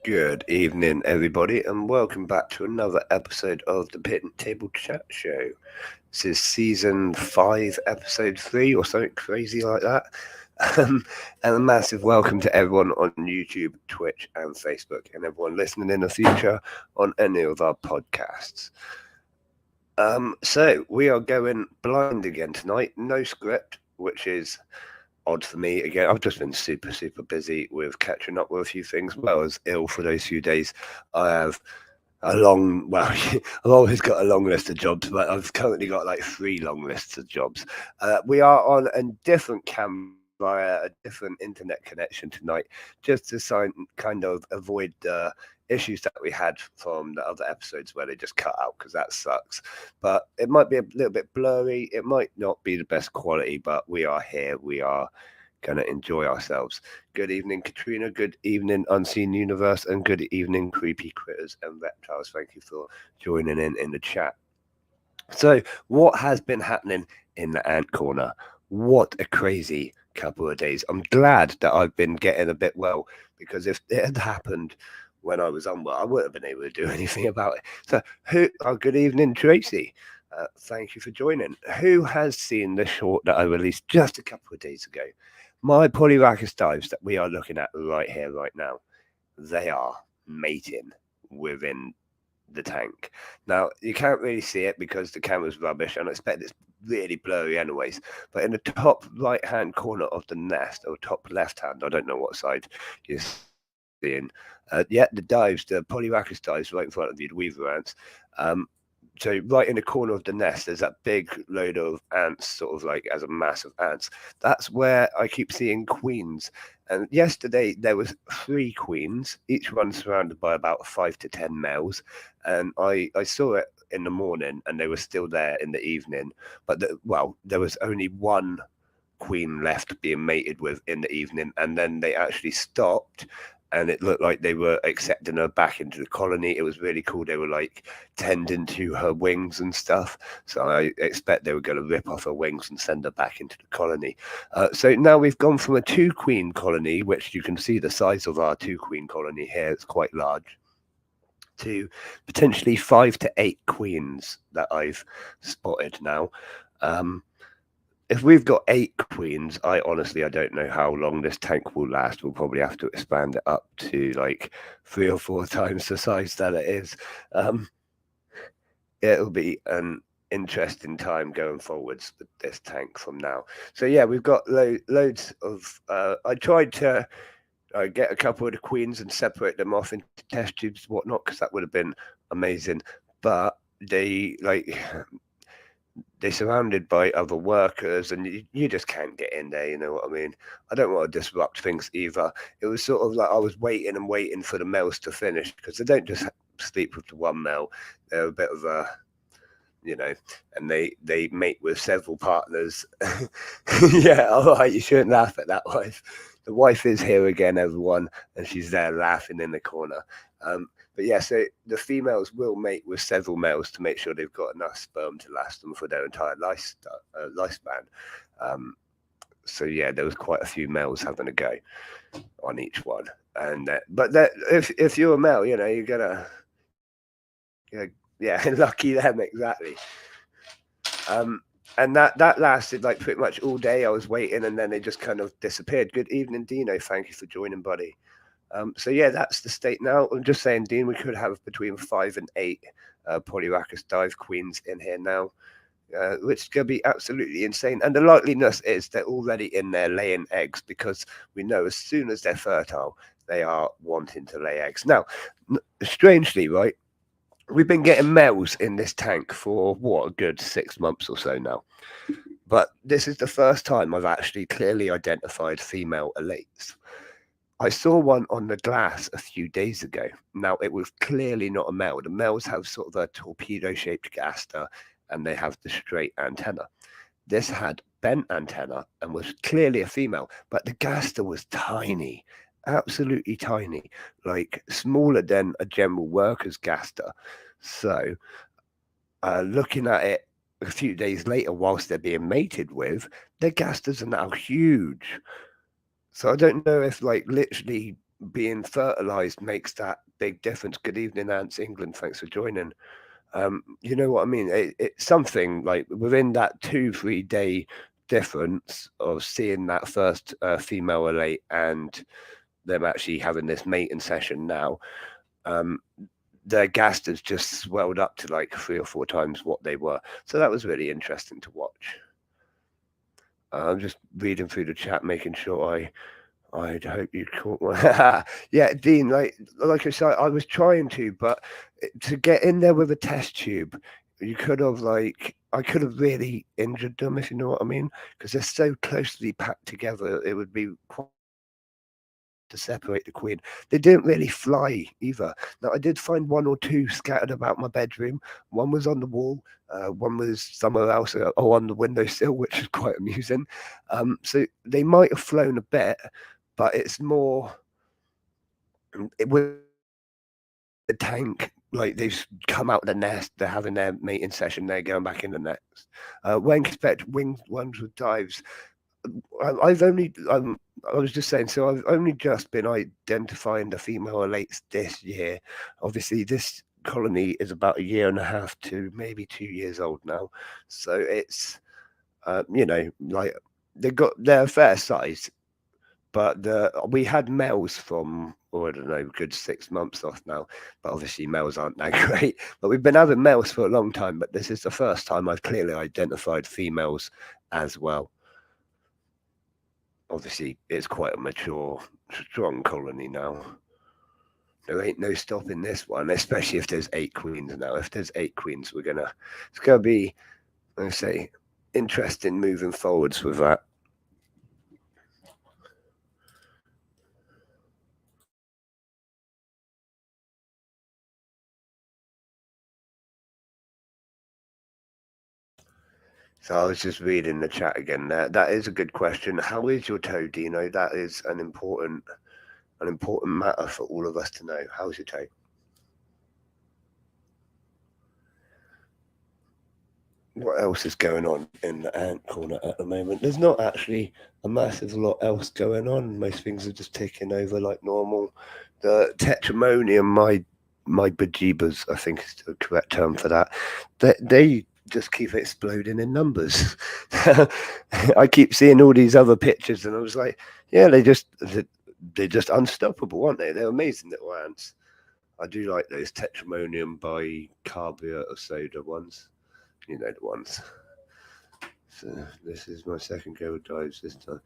Good evening, everybody, and welcome back to another episode of the Pit and Table Chat Show. This is season 5, episode 3, or something crazy like that. And a massive welcome to everyone on YouTube, Twitch, and Facebook, and everyone listening in the future on any of our podcasts. So we are going blind again tonight. No script, which is odd for me. Again, I've just been super busy with catching up with a few things. Well, I was ill for those few days. I have I've always got a long list of jobs, but I've currently got like 3 long lists of jobs. We are on a different camera via a different internet connection tonight, just to kind of avoid issues that we had from the other episodes where they just cut out, because that sucks. But it might be a little bit blurry. It might not be the best quality, but we are here. We are going to enjoy ourselves. Good evening, Katrina. Good evening, Unseen Universe. And good evening, Creepy Critters and Reptiles. Thank you for joining in the chat. So, what has been happening in the Ant Corner? What a crazy couple of days. I'm glad that I've been getting a bit well, because if it had happened when I was unwell, I wouldn't have been able to do anything about it. So, good evening, Tracy. Thank you for joining. Who has seen the short that I released just a couple of days ago? My Polyrachus dives that we are looking at right here, right now, they are mating within the tank. Now, you can't really see it because the camera's rubbish, and I expect it's really blurry anyways. But in the top right-hand corner of the nest, or top left-hand, I don't know what side you're seeing, the dives, the Polyrachus dives right in front of you, the weaver ants. So right in the corner of the nest, there's that big load of ants, sort of like as a mass of ants. That's where I keep seeing queens. And yesterday there was 3 queens, each one surrounded by about 5 to 10 males. And I saw it in the morning, and they were still there in the evening. But there was only one queen left being mated with in the evening, and then they actually stopped, and it looked like they were accepting her back into the colony. It was really cool. They were like tending to her wings and stuff. So I expect they were going to rip off her wings and send her back into the colony. So now we've gone from a 2 queen colony, which you can see the size of our 2 queen colony here, it's quite large, to potentially 5 to 8 queens that I've spotted now. If we've got 8 queens, I don't know how long this tank will last. We'll probably have to expand it up to like 3 or 4 times the size that it is. It'll be an interesting time going forwards with this tank from now. So yeah, we've got loads of. I tried to get a couple of the queens and separate them off into test tubes and whatnot, because that would have been amazing. But they're surrounded by other workers, and you just can't get in there, you know what I mean? I don't want to disrupt things either. It was sort of like I was waiting and waiting for the males to finish, because they don't just sleep with the one male. They're a bit of a, you know, and they mate with several partners. Yeah, all right, you shouldn't laugh at that, wife. The wife is here again, everyone, and she's there laughing in the corner. But yeah, so the females will mate with several males to make sure they've got enough sperm to last them for their entire lifespan. So yeah, there was quite a few males having a go on each one. And if you're a male, you know, you're gonna, yeah, lucky them, exactly. And that lasted like pretty much all day. I was waiting, and then they just kind of disappeared. Good evening, Dino. Thank you for joining, buddy. So yeah, that's the state now. I'm just saying, Dean, we could have between 5 and 8 Polyrachus dive queens in here now, which is going to be absolutely insane. And the likeliness is they're already in there laying eggs, because we know as soon as they're fertile, they are wanting to lay eggs. Now, strangely, right, we've been getting males in this tank for what, a good 6 months or so now. But this is the first time I've actually clearly identified female elates. I saw one on the glass a few days ago. Now, it was clearly not a male. The males have sort of a torpedo-shaped gaster, and they have the straight antenna. This had bent antenna and was clearly a female, but the gaster was tiny, absolutely tiny, like smaller than a general worker's gaster. So, looking at it a few days later, whilst they're being mated with, their gasters are now huge. So I don't know if, like, literally being fertilized makes that big difference. Good evening, Ants England. Thanks for joining. You know what I mean? It's something like within that 2-3 day difference of seeing that first female elate and them actually having this mating session now, their gas has just swelled up to like 3 or 4 times what they were. So that was really interesting to watch. I'm just reading through the chat, making sure I'd hope you caught one. Yeah, Dean, like I said, I was trying to, but to get in there with a test tube, you could have I could have really injured them, if you know what I mean, because they're so closely packed together. It would be quite to separate the queen. They didn't really fly either. Now I did find 1 or 2 scattered about my bedroom. One was on the wall, one was somewhere else, or on the windowsill, which is quite amusing. So they might have flown a bit, but it's more with the tank. Like they've come out of the nest, they're having their mating session, they're going back in the nest. When can expect winged ones with dives? I've only I was just saying, so I've only just been identifying the female elates this year. Obviously, this colony is about 1.5 to maybe 2 years old now, so it's like they're a fair size, but we had males from, I don't know, good 6 months off now, but obviously males aren't that great. But we've been having males for a long time, but this is the first time I've clearly identified females as well. Obviously, it's quite a mature, strong colony now. There ain't no stopping this one, especially if there's 8 queens now. If there's 8 queens, it's gonna be, I say, interesting moving forwards with that. So I was just reading the chat again there. That is a good question. How is your toe, Dino? That is an important matter for all of us to know. How's your toe? What else is going on in the ant corner at the moment? There's not actually a massive lot else going on. Most things are just ticking over like normal. The tetramonium, my bejeebers, I think is the correct term for that. They just keep exploding in numbers. I keep seeing all these other pictures, and I was like, yeah, they're just unstoppable, aren't they? They're amazing little ants. I do like those tetramonium bicarbonate of soda ones. You know the ones. So this is my second go of dives this time.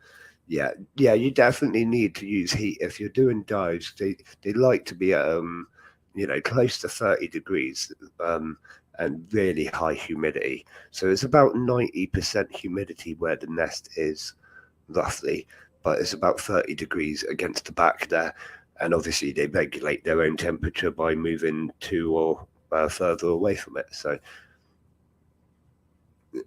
Yeah, you definitely need to use heat if you're doing dives. They like to be close to 30 degrees, and really high humidity. So it's about 90% humidity where the nest is, roughly, but it's about 30 degrees against the back there. And obviously they regulate their own temperature by moving to or further away from it. So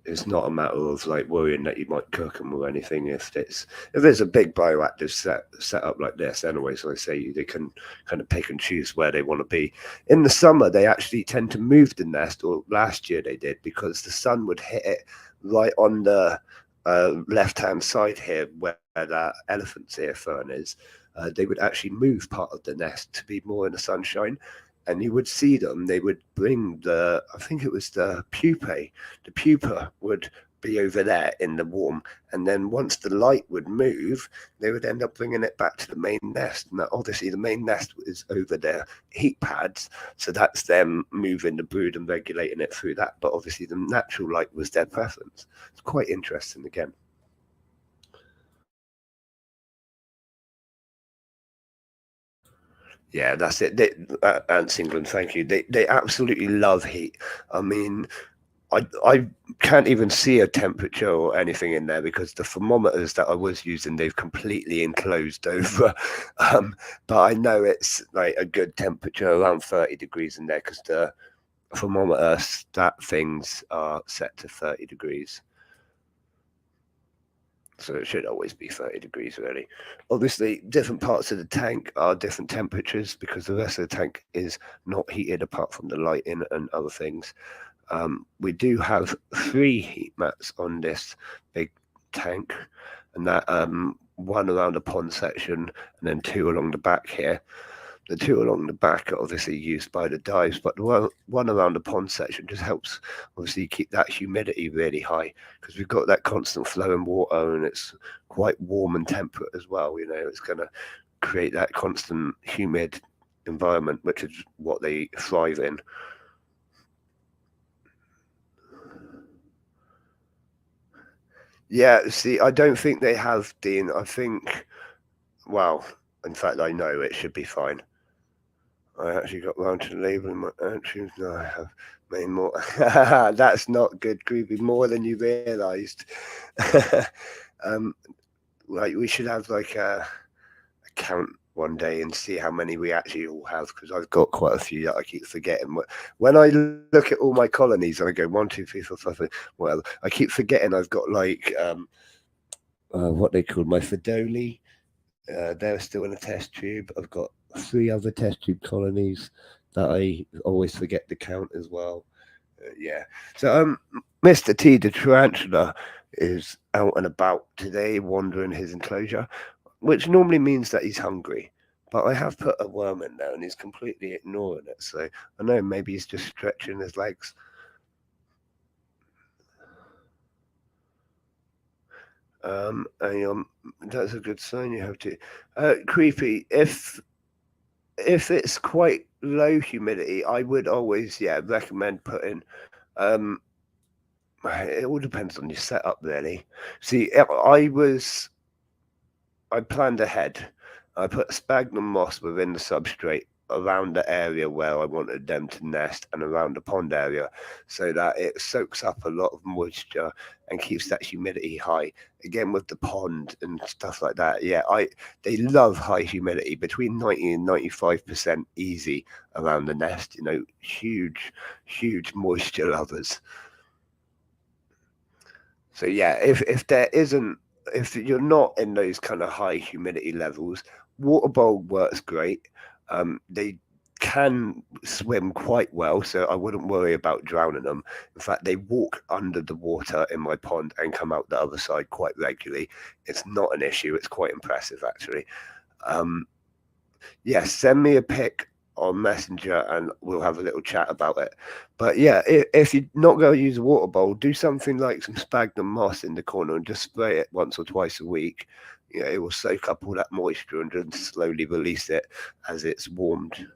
it's not a matter of like worrying that you might cook them or anything. If there's a big bioactive set up like this anyway, so I say they can kind of pick and choose where they want to be. In the summer they actually tend to move the nest, or last year they did, because the sun would hit it right on the left hand side here where that elephant's ear fern is. They would actually move part of the nest to be more in the sunshine, and you would see them. They would bring I think it was the pupae. The pupa would be over there in the warm, and then once the light would move, they would end up bringing it back to the main nest. And obviously the main nest is over their heat pads, so that's them moving the brood and regulating it through that. But obviously the natural light was their preference. It's quite interesting again. Yeah, that's it. Ants England, thank you. They absolutely love heat. I mean, I can't even see a temperature or anything in there because the thermometers that I was using, they've completely enclosed over. But I know it's like a good temperature, around 30 degrees in there, because the thermometer stat things are set to 30 degrees. So it should always be 30 degrees, really. Obviously, different parts of the tank are different temperatures because the rest of the tank is not heated apart from the lighting and other things. We do have 3 heat mats on this big tank, and that one around the pond section and then two along the back here. The two along the back are obviously used by the dives, but the one around the pond section just helps obviously keep that humidity really high, because we've got that constant flowing water and it's quite warm and temperate as well. It's going to create that constant humid environment, which is what they thrive in. Yeah, see, I don't think they have, Dean. I think, well, in fact, I know it should be fine. I actually got round to labelling my actions. No, I have made more. That's not good, Groovy. More than you realised. um, like we should have like a count one day and see how many we actually all have, because I've got quite a few that I keep forgetting. When I look at all my colonies and I go 1, 2, 3, 4, 5, 6, well, I keep forgetting I've got like what they call my Fidoli. They're still in a test tube. I've got 3 other test tube colonies that I always forget to count as well. Yeah. So, Mr. T, the tarantula, is out and about today, wandering his enclosure, which normally means that he's hungry. But I have put a worm in there and he's completely ignoring it. So I know maybe he's just stretching his legs. And that's a good sign. You have to. Creepy. If it's quite low humidity, I would always recommend putting. It all depends on your setup, really. See, I planned ahead. I put sphagnum moss within the substrate around the area where I wanted them to nest and around the pond area, so that it soaks up a lot of moisture and keeps that humidity high. Again, with the pond and stuff like that, they love high humidity, between 90 and 95% easy around the nest. Huge moisture lovers. So yeah, if you're not in those kind of high humidity levels, water bowl works great. They can swim quite well, so I wouldn't worry about drowning them. In fact, they walk under the water in my pond and come out the other side quite regularly. It's not an issue. It's quite impressive, actually. Um, yes, send me a pic on Messenger and we'll have a little chat about it. But yeah, if you're not going to use a water bowl, do something like some sphagnum moss in the corner and just spray it once or twice a week. It will soak up all that moisture and then slowly release it as it's warmed.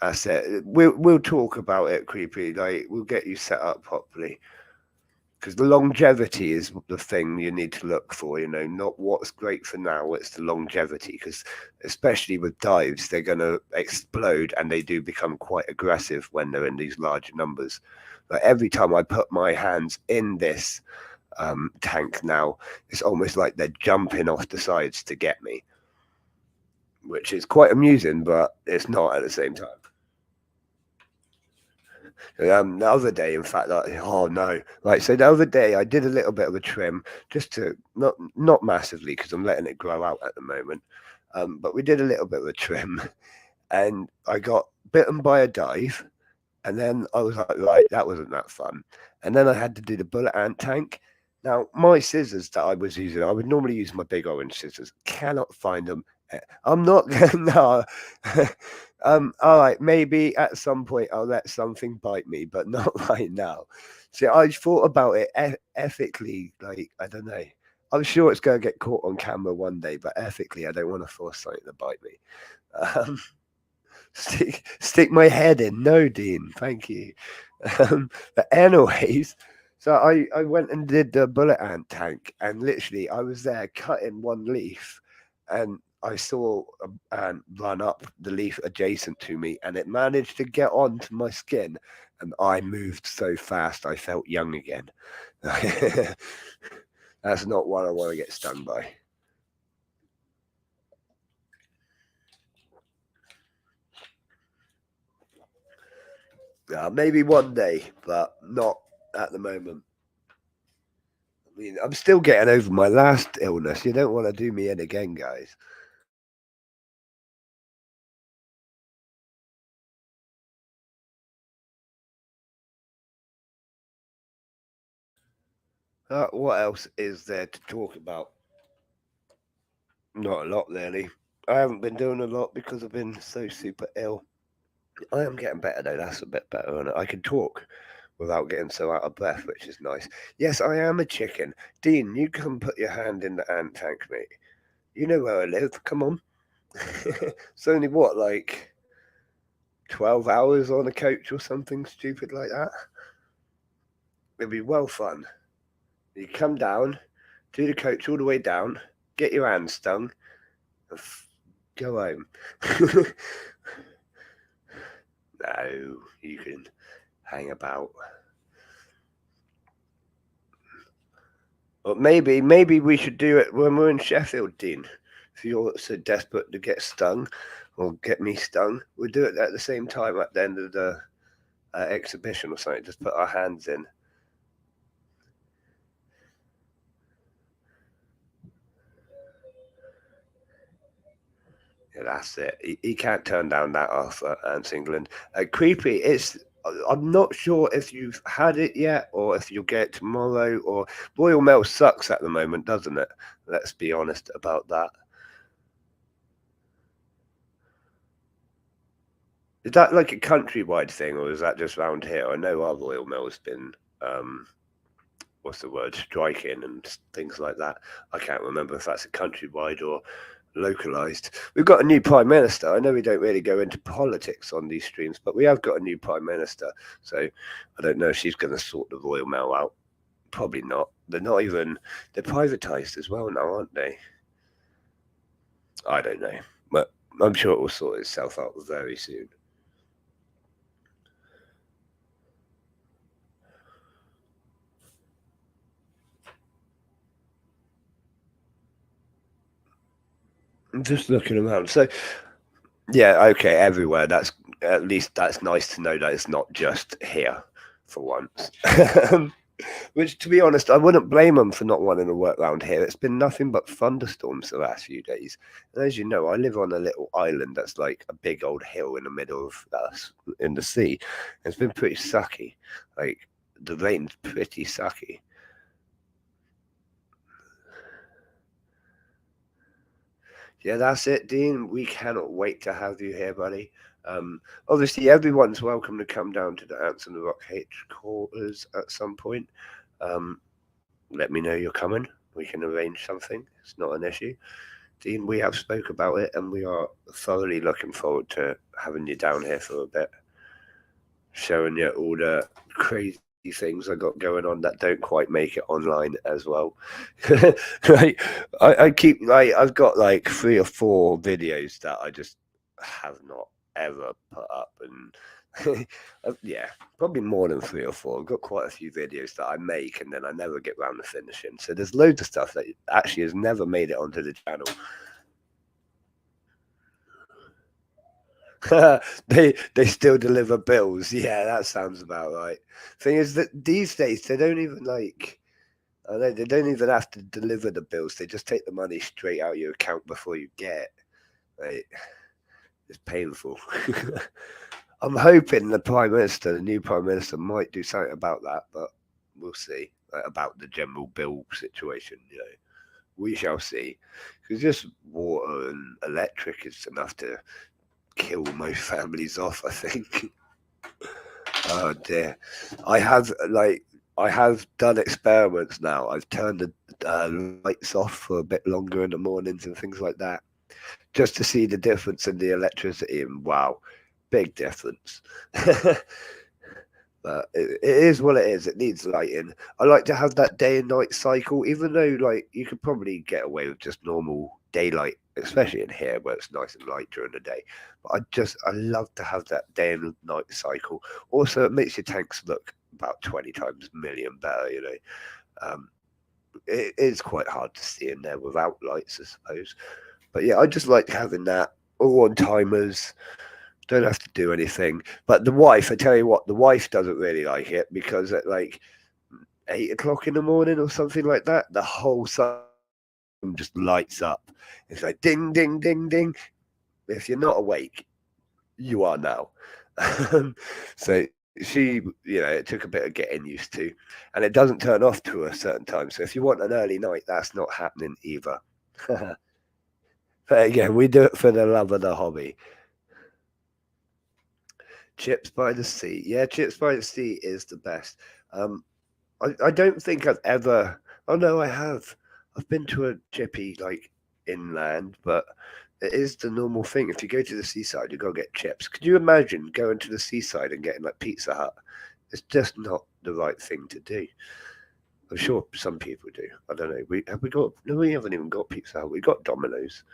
That's it. We'll talk about it, creepy. Like we'll get you set up properly, because the longevity is the thing you need to look for, not what's great for now, it's the longevity, because especially with dives, they're going to explode and they do become quite aggressive when they're in these large numbers. Like every time I put my hands in this tank now, it's almost like they're jumping off the sides to get me, which is quite amusing, but it's not at the same time. The other day, in fact, oh no, right. So the other day, I did a little bit of a trim, just to not massively, because I'm letting it grow out at the moment. But we did a little bit of a trim, and I got bitten by a dive, and then I was like, right, that wasn't that fun. And then I had to do the bullet ant tank. Now, my scissors that I was using, I would normally use my big orange scissors. Cannot find them. I'm not going. No. All right. Maybe at some point I'll let something bite me, but not right now. See, I thought about it ethically. Like I don't know. I'm sure it's going to get caught on camera one day, but ethically, I don't want to force something to bite me. Um, stick my head in. No, Dean. Thank you. But anyways, so I went and did the bullet ant tank, and literally I was there cutting one leaf, and I saw an ant run up the leaf adjacent to me, and it managed to get onto my skin, and I moved so fast I felt young again. That's not what I want to get stung by. Maybe one day, but not at the moment. I mean, I'm still getting over my last illness. You don't want to do me in again, guys. What else is there to talk about? Not a lot, really. I haven't been doing a lot because I've been so super ill. I am getting better though. That's a bit better, and I can talk without getting so out of breath, which is nice. Yes, I am a chicken. Dean, you come put your hand in the ant tank, mate. You know where I live. Come on. It's only what, like 12 hours on a coach or something stupid like that. It'd be well fun. You come down, do the coach all the way down, get your hand stung, and go home. No, you can hang about. But maybe we should do it when we're in Sheffield, Dean. If you're so desperate to get stung or get me stung, we'll do it at the same time at the end of the exhibition or something. Just put our hands in. Yeah, that's it. He can't turn down that offer, Ants England. Creepy. I'm not sure if you've had it yet or if you'll get it tomorrow. Or Royal Mail sucks at the moment, doesn't it? Let's be honest about that. Is that like a countrywide thing, or is that just round here? I know our Royal Mail's been what's the word, striking and things like that. I can't remember if that's a countrywide or localized. We've got a new prime minister. I know we don't really go into politics on these streams, but we have got a new prime minister. So I don't know if she's going to sort the Royal Mail out. Probably not. They're not even. They're privatized as well now, aren't they? I don't know, but I'm sure it will sort itself out very soon. I'm just looking around. So yeah, okay, everywhere. That's at least that's nice to know that it's not just here for once. Which, to be honest, I wouldn't blame them for not wanting to work around here. It's been nothing but thunderstorms the last few days. And as you know, I live on a little island that's like a big old hill in the middle of us in the sea. It's been pretty sucky. Like, the rain's pretty sucky. Yeah, that's it, Dean. We cannot wait to have you here, buddy. Obviously, everyone's welcome to come down to the Ants and the Rock headquarters at some point. Um, let me know you're coming. We can arrange something. It's not an issue. Dean, we have spoke about it, and we are thoroughly looking forward to having you down here for a bit, showing you all the crazy things I got going on that don't quite make it online as well. Like, I keep like I've got like 3 or 4 videos that I just have not ever put up, and yeah, probably more than 3 or 4. I've got quite a few videos that I make and then I never get round to finishing. So there's loads of stuff that actually has never made it onto the channel. They still deliver bills. Yeah, that sounds about right. Thing is that these days they don't even like. I know they don't even have to deliver the bills. They just take the money straight out of your account before you get it. Like, it's painful. I'm hoping the new prime minister, might do something about that, but we'll see. Like, about the general bill situation, we shall see. Because just water and electric is enough to kill most families off, I think. Oh dear. I have done experiments now. I've turned the lights off for a bit longer in the mornings and things like that, just to see the difference in the electricity. And wow, big difference. But it is what it is. It needs lighting. I like to have that day and night cycle, even though like you could probably get away with just normal daylight, especially in here where it's nice and light during the day. But I love to have that day and night cycle. Also, it makes your tanks look about 20 times a million better. It is quite hard to see in there without lights, I suppose. But yeah, I just like having that all on timers. Don't have to do anything. But the wife, I tell you what, the wife doesn't really like it because at like 8 o'clock in the morning or something like that, the whole room just lights up. It's like ding, ding, ding, ding. If you're not awake, you are now. So she, it took a bit of getting used to, and it doesn't turn off to a certain time. So if you want an early night, that's not happening either. But again, we do it for the love of the hobby. Chips by the Sea. Yeah, Chips by the Sea is the best. Um, I don't think I've ever. Oh no, I have. I've been to a chippy like inland, but it is the normal thing. If you go to the seaside, you go get chips. Could you imagine going to the seaside and getting like Pizza Hut? It's just not the right thing to do. I'm sure some people do. I don't know. We got no. We haven't even got Pizza Hut. We got Domino's.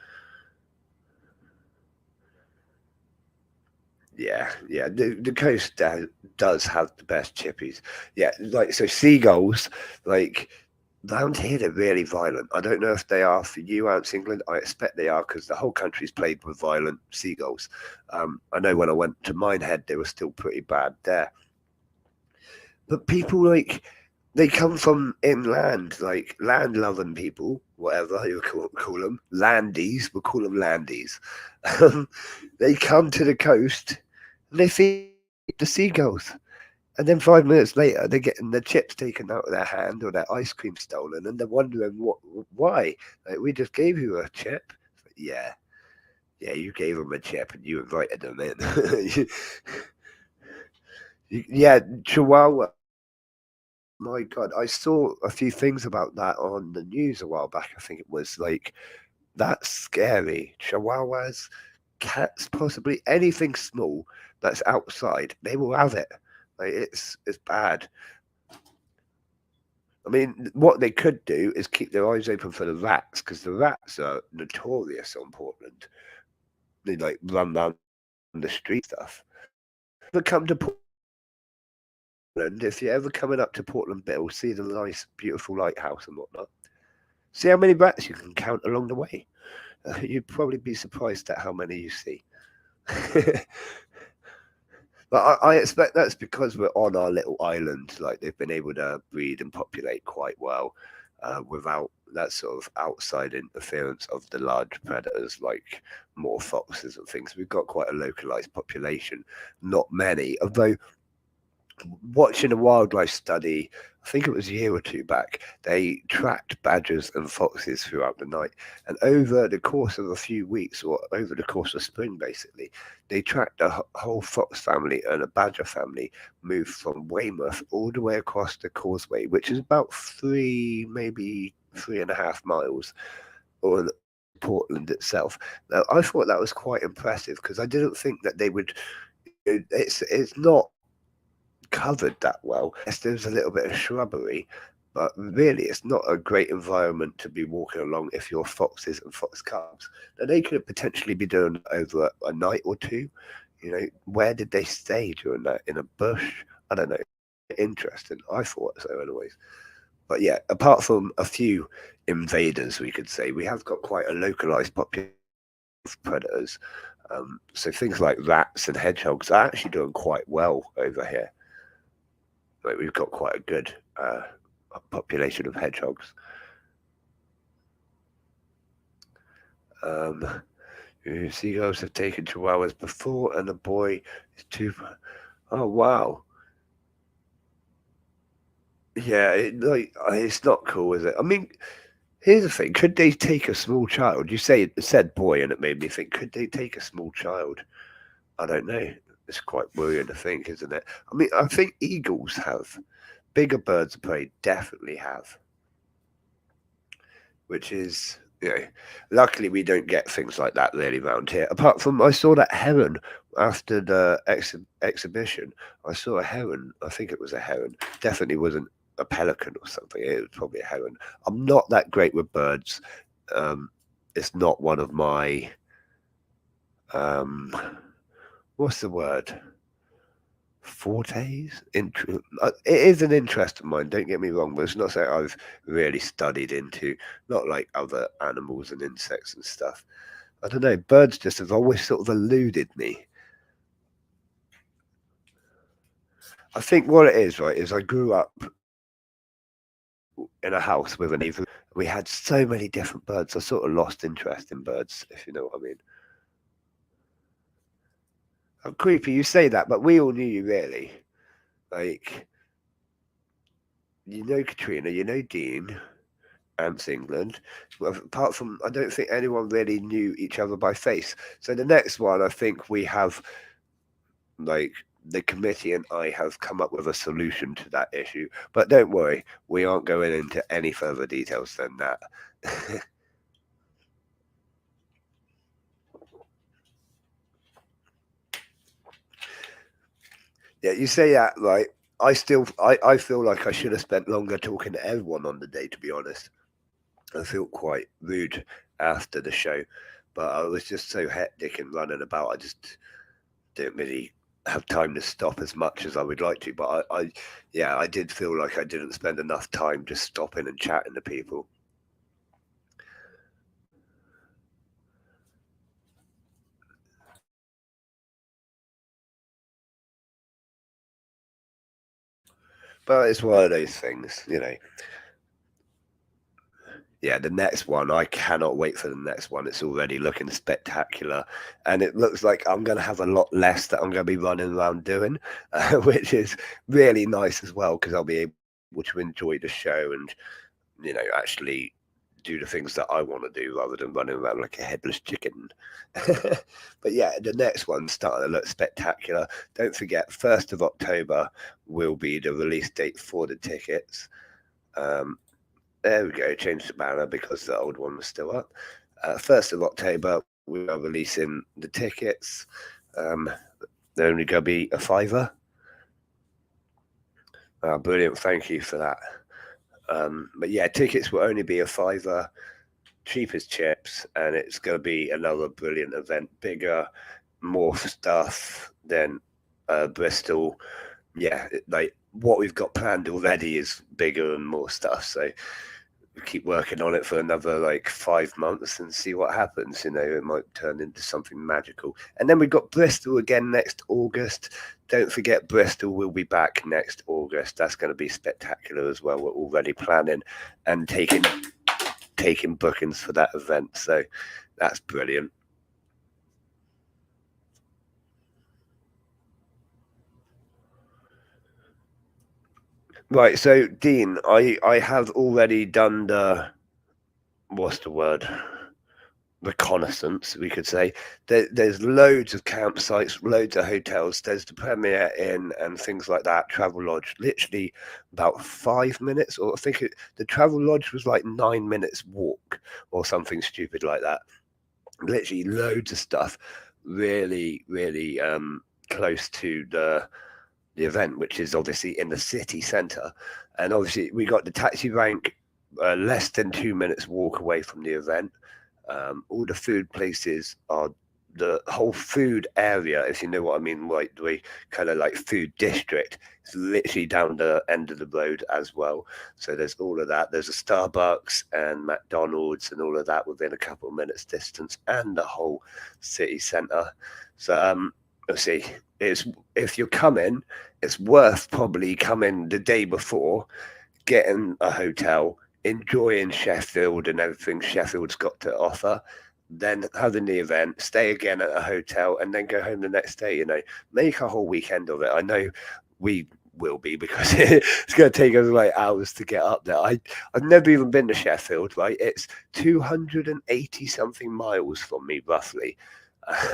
Yeah. The coast does have the best chippies. Yeah, like so seagulls. Like round here, they're really violent. I don't know if they are for you out in England. I expect they are because the whole country's plagued with violent seagulls. I know when I went to Minehead, they were still pretty bad there. But people like they come from inland, like land loving people, whatever you call them, landies. We'll call them landies. They come to the coast and they feed the seagulls. And then 5 minutes later, they're getting their chips taken out of their hand or their ice cream stolen, and they're wondering why. Like, we just gave you a chip. Yeah, you gave them a chip and you invited them in. Yeah, Chihuahua. My God, I saw a few things about that on the news a while back. I think it was like that's scary. Chihuahuas, cats, possibly anything small that's outside, they will have it. Like it's bad. I mean, what they could do is keep their eyes open for the rats because the rats are notorious on Portland. They like run down the street stuff. But come to Portland, if you're ever coming up to Portland Bill, see the nice, beautiful lighthouse and whatnot. See how many rats you can count along the way. You'd probably be surprised at how many you see. But I expect that's because we're on our little island. Like they've been able to breed and populate quite well without that sort of outside interference of the large predators like more foxes and things. We've got quite a localized population, not many. Although watching a wildlife study, I think it was a year or two back, they tracked badgers and foxes throughout the night. And over the course of a few weeks, or over the course of spring, basically, they tracked a whole fox family and a badger family move from Weymouth all the way across the causeway, which is about maybe 3.5 miles, or Portland itself. Now, I thought that was quite impressive because I didn't think that they would. It's not covered that well. Yes, there's a little bit of shrubbery, but really it's not a great environment to be walking along if you're foxes and fox cubs. Now they could potentially be doing it over a night or two. Where did they stay during that? In a bush? I don't know. Interesting. I thought so anyways. But yeah, apart from a few invaders, we could say, we have got quite a localized population of predators. So things like rats and hedgehogs are actually doing quite well over here. Like we've got quite a good population of hedgehogs. Seagulls have taken chihuahuas before, and the boy is too. Oh wow! Yeah, it's not cool, is it? I mean, here's the thing: could they take a small child? You said boy, and it made me think: could they take a small child? I don't know. It's quite worrying to think, isn't it? I mean, I think eagles have. Bigger birds of prey definitely have, which is, luckily we don't get things like that really around here. Apart from I saw that heron after the exhibition. I saw a heron. I think it was a heron. Definitely wasn't a pelican or something. It was probably a heron. I'm not that great with birds. It's not one of my what's the word? Fortes. It is an interest of mine, don't get me wrong, but it's not something I've really studied into, not like other animals and insects and stuff. I don't know, birds just have always sort of eluded me. I think what it is, right, is I grew up in a house with a neighbour. We had so many different birds. I sort of lost interest in birds, if you know what I mean. I'm creepy, you say that, but we all knew you really. Like, you know Katrina, you know Dean, Ants England. Well, apart from, I don't think anyone really knew each other by face. So the next one, I think we have, like, the committee and I have come up with a solution to that issue. But don't worry, we aren't going into any further details than that. Yeah, you say that, right? I feel like I should have spent longer talking to everyone on the day, to be honest. I feel quite rude after the show, but I was just so hectic and running about. I just didn't really have time to stop as much as I would like to. But yeah, I did feel like I didn't spend enough time just stopping and chatting to people. But it's one of those things, you know. Yeah, the next one, I cannot wait for the next one. It's already looking spectacular, and it looks like I'm going to have a lot less that I'm going to be running around doing, which is really nice as well because I'll be able to enjoy the show and, you know, actually do the things that I want to do rather than running around like a headless chicken. But yeah, the next one's starting to look spectacular. Don't forget, 1st of October will be the release date for the tickets. There we go, change the banner because the old one was still up. 1st of October, we are releasing the tickets. They're only going to be a fiver. Brilliant, thank you for that. But yeah, tickets will only be a fiver, cheap as chips, and it's going to be another brilliant event, bigger, more stuff than Bristol. Yeah, like what we've got planned already is bigger and more stuff. So we keep working on it for another like 5 months and see what happens. You know, it might turn into something magical. And then we've got Bristol again next August. Don't forget, Bristol will be back next August. That's going to be spectacular as well. We're already planning and taking bookings for that event. So that's brilliant. Right, so Dean, I have already done the, what's the word? Reconnaissance, we could say. There's loads of campsites, loads of hotels. There's the Premier Inn and things like that. Travel Lodge, literally about 5 minutes, or I think the Travel Lodge was like 9 minutes walk or something stupid like that. Literally loads of stuff. Really, really close to the event, which is obviously in the city centre. And obviously, we got the taxi rank less than 2 minutes walk away from the event. All the food places are the whole food area, if you know what I mean, like the kind of like food district. It's literally down the end of the road as well. So there's all of that. There's a Starbucks and McDonald's and all of that within a couple of minutes distance, and the whole city centre. So let's see. It's if you're coming, it's worth probably coming the day before, getting a hotel, enjoying Sheffield and everything Sheffield's got to offer, then having the event, stay again at a hotel, and then go home the next day. You know, make a whole weekend of it. I know we will be because it's going to take us like hours to get up there. I've never even been to Sheffield. Right, it's 280 something miles from me roughly.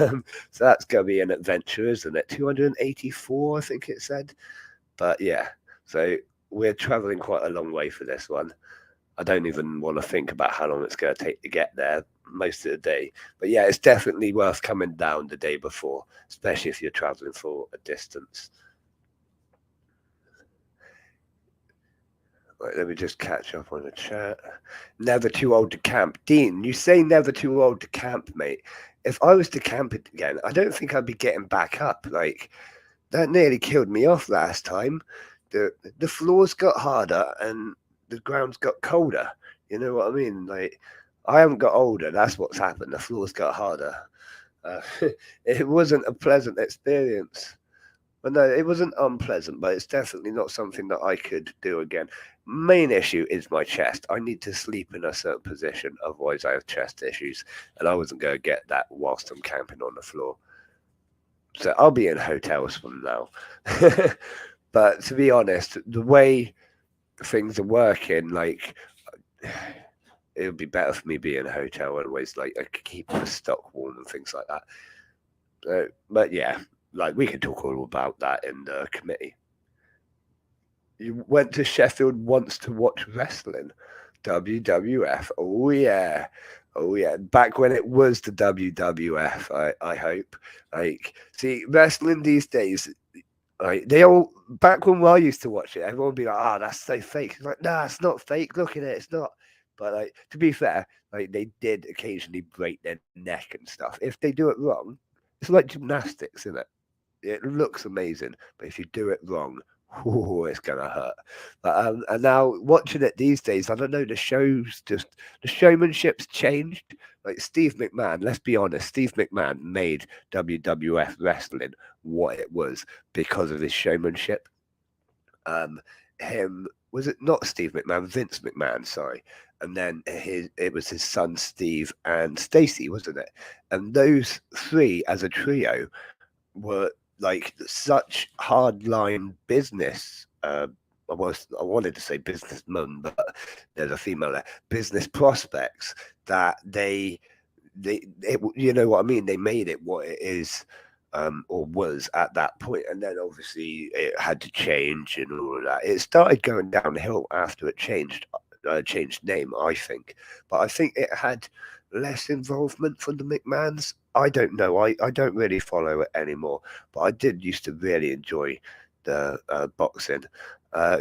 So that's going to be an adventure, isn't it? 284, I think it said. But yeah, so we're traveling quite a long way for this one. I don't even want to think about how long it's going to take to get there most of the day. But yeah, it's definitely worth coming down the day before, especially if you're traveling for a distance. Right, let me just catch up on the chat. Never too old to camp. Dean, you say never too old to camp, mate. If I was to camp it again, I don't think I'd be getting back up. Like, that nearly killed me off last time. The floors got harder and the ground's got colder. You know what I mean? Like, I haven't got older. That's what's happened. The floors got harder. Uh, it wasn't a pleasant experience. But no, it wasn't unpleasant, but it's definitely not something that I could do again. Main issue is my chest. I need to sleep in a certain position, otherwise I have chest issues, and I wasn't going to get that whilst I'm camping on the floor. So I'll be in hotels from now. But to be honest, the way things are working, like it would be better for me being in a hotel anyways. Like I could keep the stock warm and things like that. But yeah, like we can talk all about that in the committee. You went to Sheffield once to watch wrestling, WWF. Oh yeah, oh yeah. Back when it was the WWF, I hope. Like, see, wrestling these days, like they all back when I used to watch it, everyone would be like, "Ah, that's so fake." It's like, nah, it's not fake. Look at it, it's not. But like to be fair, like they did occasionally break their neck and stuff. If they do it wrong, it's like gymnastics, isn't it? It looks amazing, but if you do it wrong, oh, it's gonna hurt. And now watching it these days, I don't know. The showmanship's changed. Like Steve McMahon, let's be honest, Steve McMahon made WWF wrestling what it was because of his showmanship. Him was it not Steve McMahon, Vince McMahon, sorry. And then it was his son Steve and Stacy, wasn't it? And those three as a trio were like such hardline business. I wanted to say businessmen, but there's a female there. Business prospects that you know what I mean. They made it what it is, or was at that point, and then obviously it had to change and all of that. It started going downhill after it changed name, I think, but I think it had less involvement from the McMahons. I don't know. I don't really follow it anymore, but I did used to really enjoy the boxing. Uh,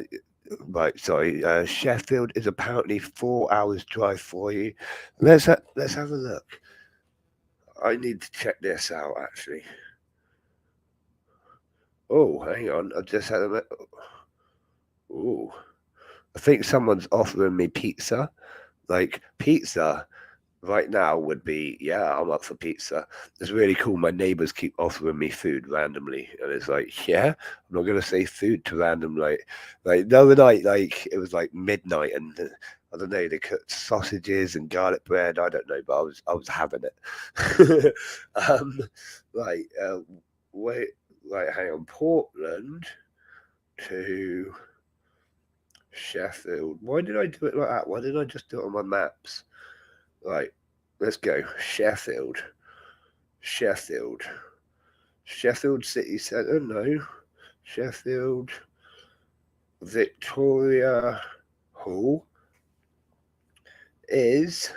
right, sorry. Sheffield is apparently 4 hours drive for you. Let's have a look. I need to check this out actually. Oh, hang on. I just had a. Oh, I think someone's offering me pizza. Like pizza right now would be, yeah, I'm up for pizza. It's really cool. My neighbors keep offering me food randomly, and it's like, yeah, I'm not gonna say food to random like the other night, like it was like midnight, and I don't know, they cooked sausages and garlic bread. I don't know, but I was having it. um, like wait, like hang on, Portland to Sheffield. Why did I do it like that? Why did I just do it on my maps? Right, let's go. Sheffield. Sheffield. Sheffield City Centre, no. Sheffield Victoria Hall is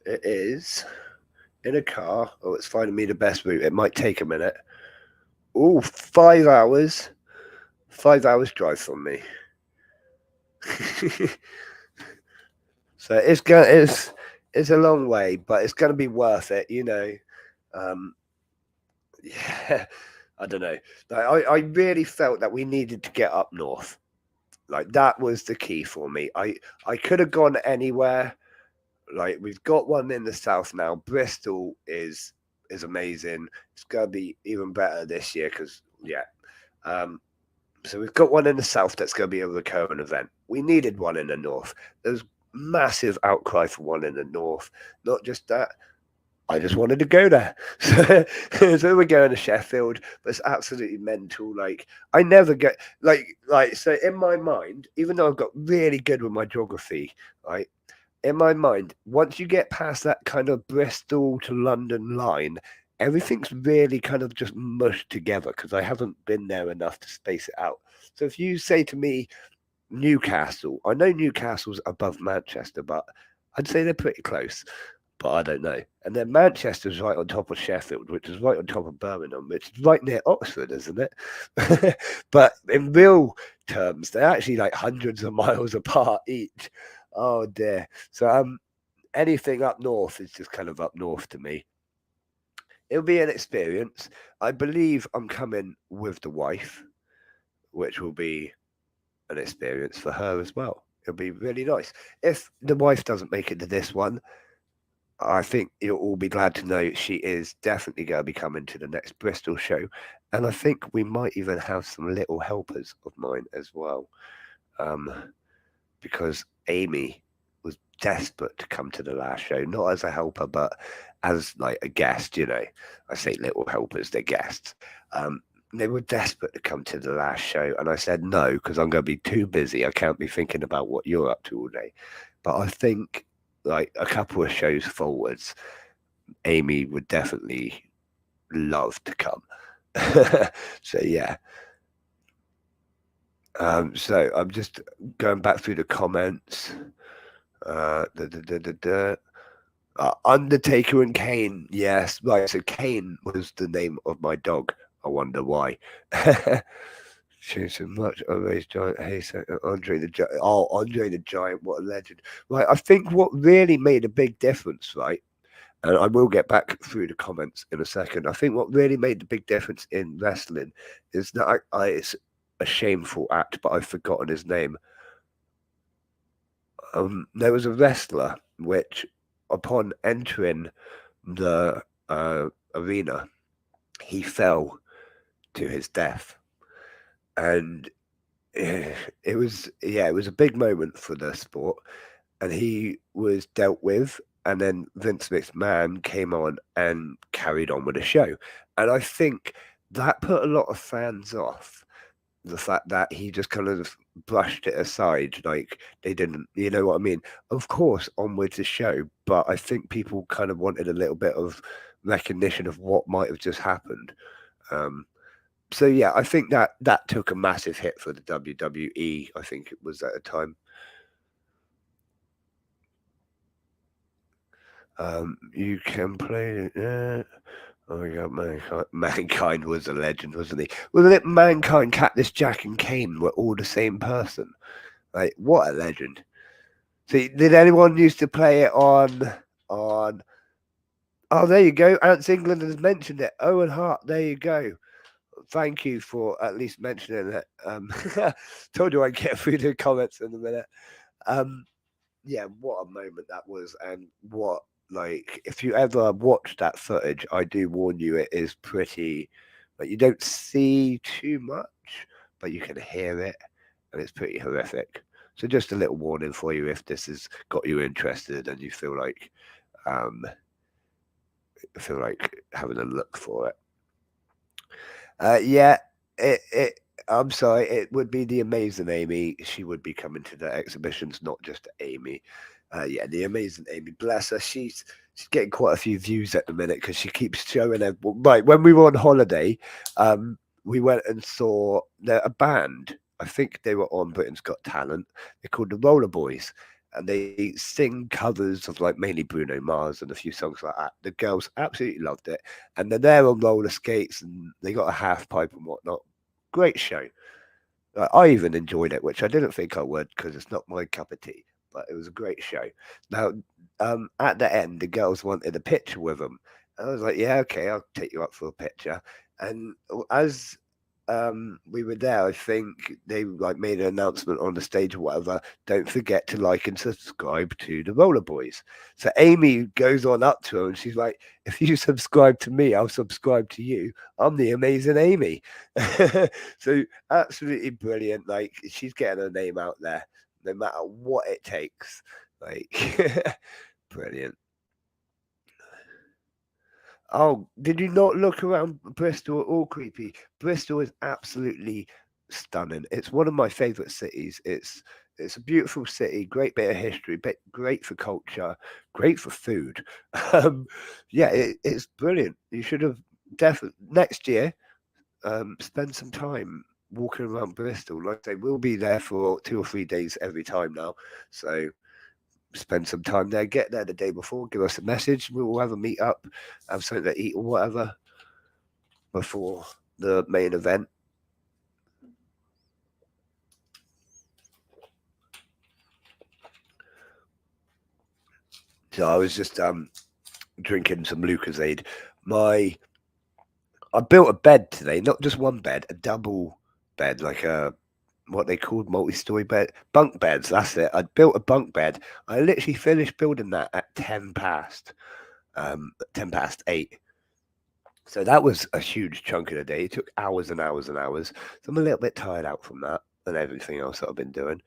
it is in a car. Oh, it's finding me the best route. It might take a minute. Oh, 5 hours. 5 hours drive from me. So it's a long way, but it's gonna be worth it, you know. Um, yeah, I don't know. Like, I really felt that we needed to get up north. Like that was the key for me. I could have gone anywhere. Like we've got one in the south now. Bristol is amazing. It's gonna be even better this year because yeah. Um, so we've got one in the south that's gonna be a recurring event. We needed one in the north. There's massive outcry for one in the north. Not just that, I just wanted to go there. So we're going to Sheffield, but it's absolutely mental. Like I never get like so in my mind, even though I've got really good with my geography, right? In my mind, once you get past that kind of Bristol to London line, everything's really kind of just mushed together because I haven't been there enough to space it out. So if you say to me Newcastle, I know Newcastle's above Manchester, but I'd say they're pretty close, but I don't know. And then Manchester's right on top of Sheffield, which is right on top of Birmingham, which is right near Oxford, isn't it? But in real terms, they're actually like hundreds of miles apart each. Oh dear. So anything up north is just kind of up north to me. It'll be an experience. I believe I'm coming with the wife, which will be an experience for her as well. It'll be really nice. If the wife doesn't make it to this one, I think you'll all be glad to know she is definitely going to be coming to the next Bristol show. And I think we might even have some little helpers of mine as well. Because Amy was desperate to come to the last show, not as a helper, but as like a guest, you know. I say little helpers, they're guests. they were desperate to come to the last show, and I said no because I'm going to be too busy. I can't be thinking about what you're up to all day. But I think like a couple of shows forwards, Amy would definitely love to come. So yeah. So I'm just going back through the comments. Undertaker and Kane. Yes, right. So Kane was the name of my dog. I wonder why. Shoot so much. Always Giant. Hey, so Andre the Giant. Oh, Andre the Giant. What a legend. Right. I think what really made a big difference, right? And I will get back through the comments in a second. I think what really made the big difference in wrestling is that it's a shameful act, but I've forgotten his name. There was a wrestler which, upon entering the arena, he fell to his death, and it was a big moment for the sport, and he was dealt with. And then Vince McMahon came on and carried on with the show, and I think that put a lot of fans off. The fact that he just kind of brushed it aside, like they didn't, you know what I mean? Of course, on with the show, but I think people kind of wanted a little bit of recognition of what might have just happened. Um, so yeah, I think that took a massive hit for the WWE. I think it was at a time. You can play it. Oh my god, Mankind was a legend, wasn't he? Wasn't it Mankind, Cactus Jack, and Kane were all the same person? Like, what a legend. See, did anyone used to play it on oh there you go. Ants England has mentioned it. Owen Hart, there you go. Thank you for at least mentioning it. Told you I'd get through the comments in a minute. Um yeah, what a moment that was, and what, like, if you ever watch that footage, I do warn you, it is pretty, like, you don't see too much, but you can hear it, and it's pretty horrific. So just a little warning for you if this has got you interested and you um feel like having a look for it. Yeah, it. I'm sorry, it would be the Amazing Amy. She would be coming to the exhibitions, not just Amy. Yeah, the Amazing Amy. Bless her. She's getting quite a few views at the minute because she keeps showing everyone. Right, when we were on holiday, we went and saw a band. I think they were on Britain's Got Talent. They're called the Roller Boys, and they sing covers of like mainly Bruno Mars and a few songs like that. The girls absolutely loved it, and they're there on roller skates and they got a half pipe and whatnot. Great show. I even enjoyed it, which I didn't think I would because it's not my cup of tea. But it was a great show. Now, at the end, the girls wanted a picture with them. I was like, "Yeah, okay, I'll take you up for a picture." And as we were there, I think they like made an announcement on the stage or whatever. Don't forget to like and subscribe to the Roller Boys. So Amy goes on up to her and she's like, "If you subscribe to me, I'll subscribe to you. I'm the Amazing Amy." So absolutely brilliant. Like she's getting her name out there, no matter what it takes. Like brilliant. Oh, did you not look around Bristol at all, creepy? Bristol is absolutely stunning. It's one of my favourite cities. It's a beautiful city, great bit of history, but great for culture, great for food. Um, yeah, it's brilliant. You should have definitely next year spend some time walking around Bristol. Like I say, we'll be there for 2 or 3 days every time now. So spend some time there, get there the day before, give us a message. We'll have a meet up, have something to eat or whatever before the main event. So I was just drinking some Lucozade. I built a bed today, not just one bed, a double bed, like a what they called multi-story bed, bunk beds. That's it. I built a bunk bed. I literally finished building that at 10 past 8. So that was a huge chunk of the day. It took hours and hours and hours. So I'm a little bit tired out from that. and everything else that I've been doing.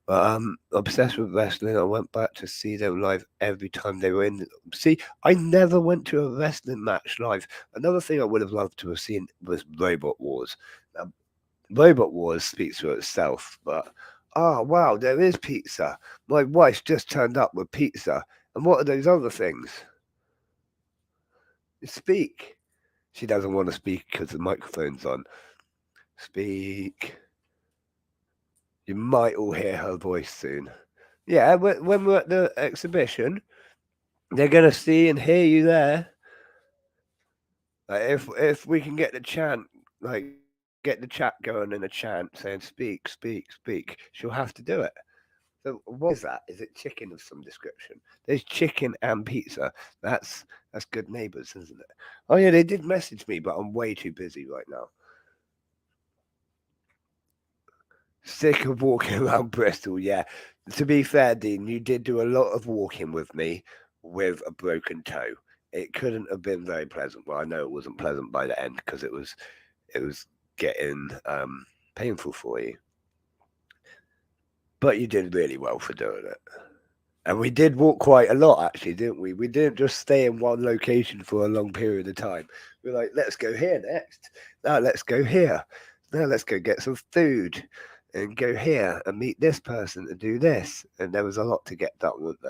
But obsessed with wrestling. I went back to see them live every time they were in. See, I never went to a wrestling match live. Another thing I would have loved to have seen was Robot Wars. Now, Robot Wars speaks for itself, but wow, there is pizza. My wife just turned up with pizza. And what are those other things? Speak. She doesn't want to speak because the microphone's on. Speak. You might all hear her voice soon. Yeah, when we're at the exhibition, they're gonna see and hear you there. Like if we can get the chant, like get the chat going in a chant saying "speak, speak, speak," she'll have to do it. So what is that? Is it chicken of some description? There's chicken and pizza. That's good neighbours, isn't it? Oh yeah, they did message me, but I'm way too busy right now. Sick of walking around Bristol, yeah. To be fair, Dean, you did do a lot of walking with me with a broken toe. It couldn't have been very pleasant. Well, I know it wasn't pleasant by the end because it was getting painful for you. But you did really well for doing it. And we did walk quite a lot, actually, didn't we? We didn't just stay in one location for a long period of time. We were like, let's go here next. Now let's go here. Now let's go get some food and go here and meet this person and do this. And there was a lot to get done, wasn't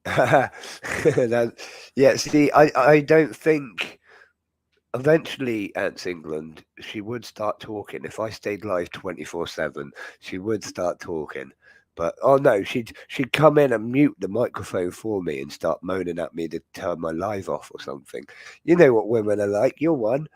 there? Yeah, see, I don't think eventually Ants England, she would start talking. If I stayed live 24/7, she would start talking. But oh no, she'd come in and mute the microphone for me and start moaning at me to turn my live off or something. You know what women are like. You're one.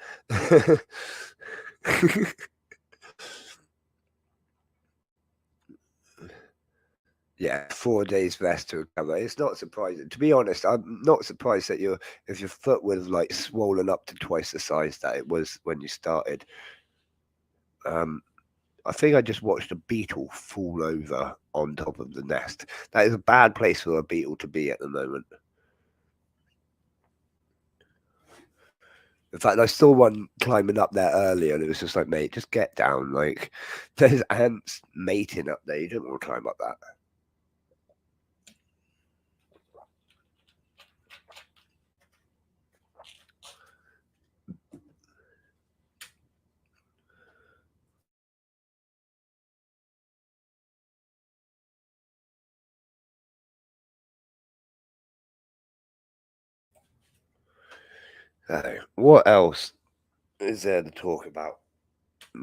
Yeah, 4 days rest to recover. It's not surprising. To be honest, I'm not surprised that if your foot would have like swollen up to twice the size that it was when you started. Um, I think I just watched a beetle fall over on top of the nest. That is a bad place for a beetle to be at the moment. In fact, I saw one climbing up there earlier, and it was just like, mate, just get down. Like, there's ants mating up there. You don't want to climb up that. So, what else is there to talk about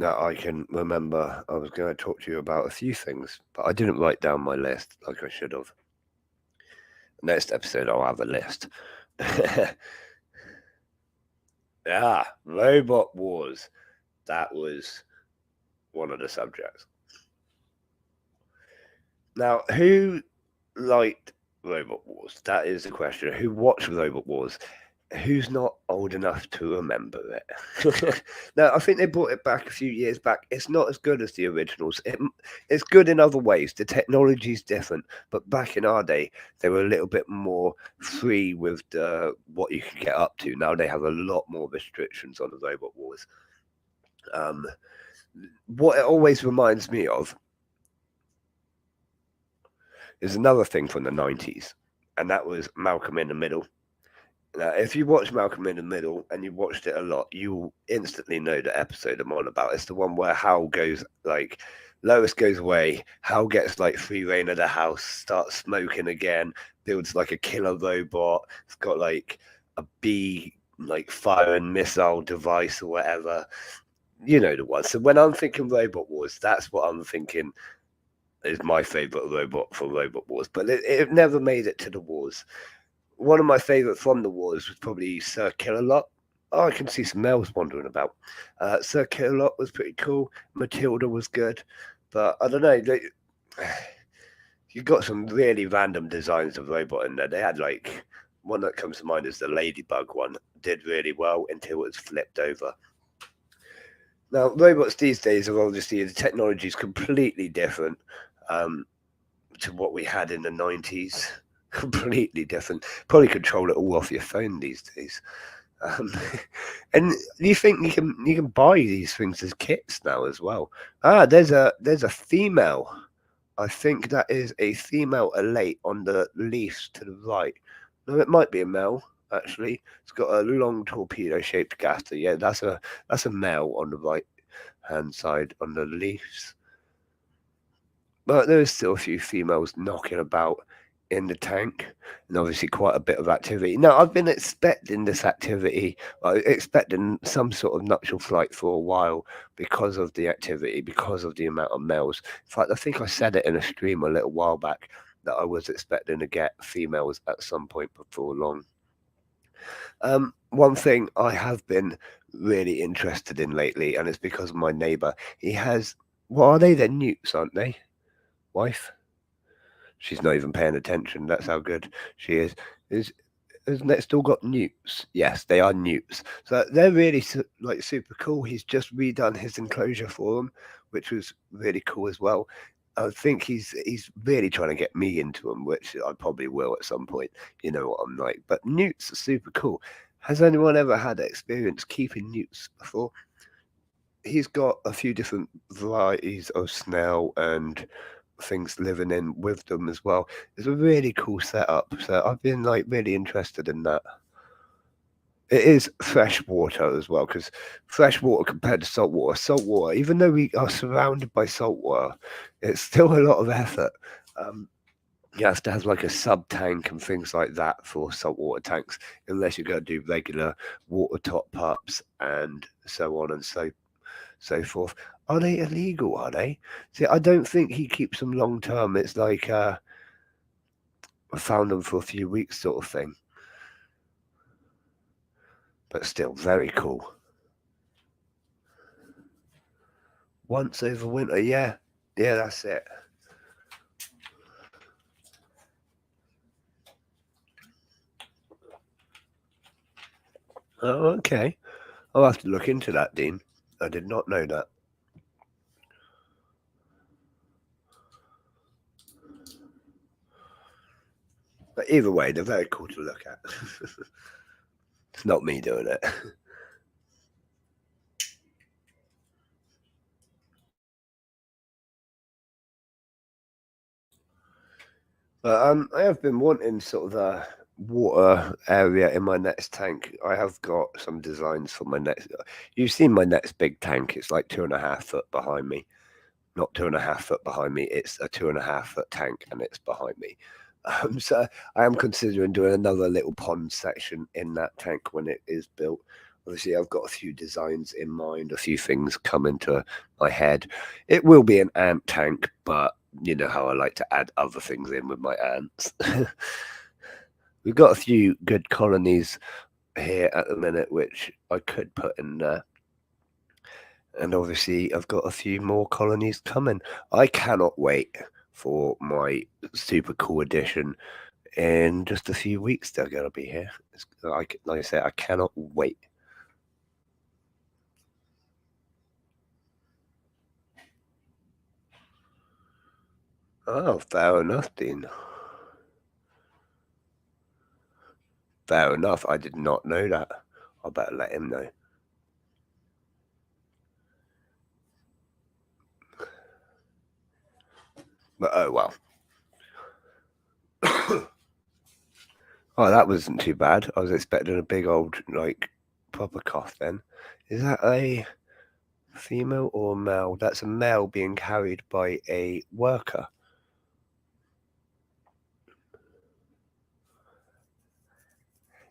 that I can remember? I was going to talk to you about a few things, but I didn't write down my list like I should have. Next episode, I'll have a list. Yeah, Robot Wars. That was one of the subjects. Now, who liked Robot Wars? That is the question. Who watched Robot Wars? Who's not old enough to remember it? No, I think they brought it back a few years back. It's not as good as the originals. It's good in other ways. The technology's different, but back in our day, they were a little bit more free with what you could get up to. Now they have a lot more restrictions on the Robot Wars. What it always reminds me of is another thing from the 90s, and that was Malcolm in the Middle. Now, if you watch Malcolm in the Middle and you watched it a lot, you will instantly know the episode I'm on about. It's the one where Hal goes, like, Lois goes away, Hal gets, like, free reign of the house, starts smoking again, builds, like, a killer robot. It's got, like, a bee, like, fire and missile device or whatever. You know the one. So when I'm thinking Robot Wars, that's what I'm thinking is my favourite robot for Robot Wars. But it never made it to the wars. One of my favourite from the wars was probably Sir Killalot. Oh, I can see some males wandering about. Sir Killalot was pretty cool. Matilda was good. But I don't know. You got some really random designs of robot in there. They had like one that comes to mind is the Ladybug one. Did really well until it was flipped over. Now, robots these days are obviously the technology is completely different to what we had in the 90s. Completely different. Probably control it all off your phone these days. Um, and you think you can buy these things as kits now as well? Ah, there's a female. I think that is a female elate on the leash to the right. No, it might be a male actually. It's got a long torpedo-shaped gaster. Yeah, that's a male on the right hand side on the leash. But there is still a few females knocking about in the tank, and obviously quite a bit of activity. Now, I've been expecting this activity, expecting some sort of nuptial flight for a while because of the activity, because of the amount of males. In fact, I think I said it in a stream a little while back that I was expecting to get females at some point before long. One thing I have been really interested in lately, and it's because of my neighbour. He has, what are they? They're newts, aren't they? Wife? She's not even paying attention. That's how good she is. Has next door got newts? Yes, they are newts. So they're really like super cool. He's just redone his enclosure for them, which was really cool as well. I think he's really trying to get me into them, which I probably will at some point. You know what I'm like. But newts are super cool. Has anyone ever had experience keeping newts before? He's got a few different varieties of snail and things living in with them as well. It's a really cool setup. So I've been like really interested in that. It is fresh water as well, because fresh water compared to salt water, even though we are surrounded by salt water, it's still a lot of effort. Um, you have to have like a sub tank and things like that for saltwater tanks, unless you're going to do regular water top ups and so on and so forth. Are they illegal? Are they? See, I don't think he keeps them long term. It's like I found them for a few weeks sort of thing. But still, very cool. Once over winter, yeah, yeah, that's it. Oh, okay. I'll have to look into that, Dean. I did not know that. But either way, they're very cool to look at. It's not me doing it. But I have been wanting sort of a water area in my next tank. I have got some designs for my next. You've seen my next big tank. It's like 2.5 foot behind me. Not 2.5 foot behind me. It's a 2.5 foot tank, and it's behind me. So I am considering doing another little pond section in that tank when it is built. Obviously, I've got a few designs in mind, a few things come into my head. It will be an ant tank, but you know how I like to add other things in with my ants. We've got a few good colonies here at the minute, which I could put in there. And obviously, I've got a few more colonies coming. I cannot wait for my super cool edition in just a few weeks. They're going to be here. Like I said, I cannot wait. Oh, fair enough, Dean. Fair enough. I did not know that. I better let him know. But oh well. Oh, that wasn't too bad. I was expecting a big old, like, proper cough then. Is that a female or a male? That's a male being carried by a worker.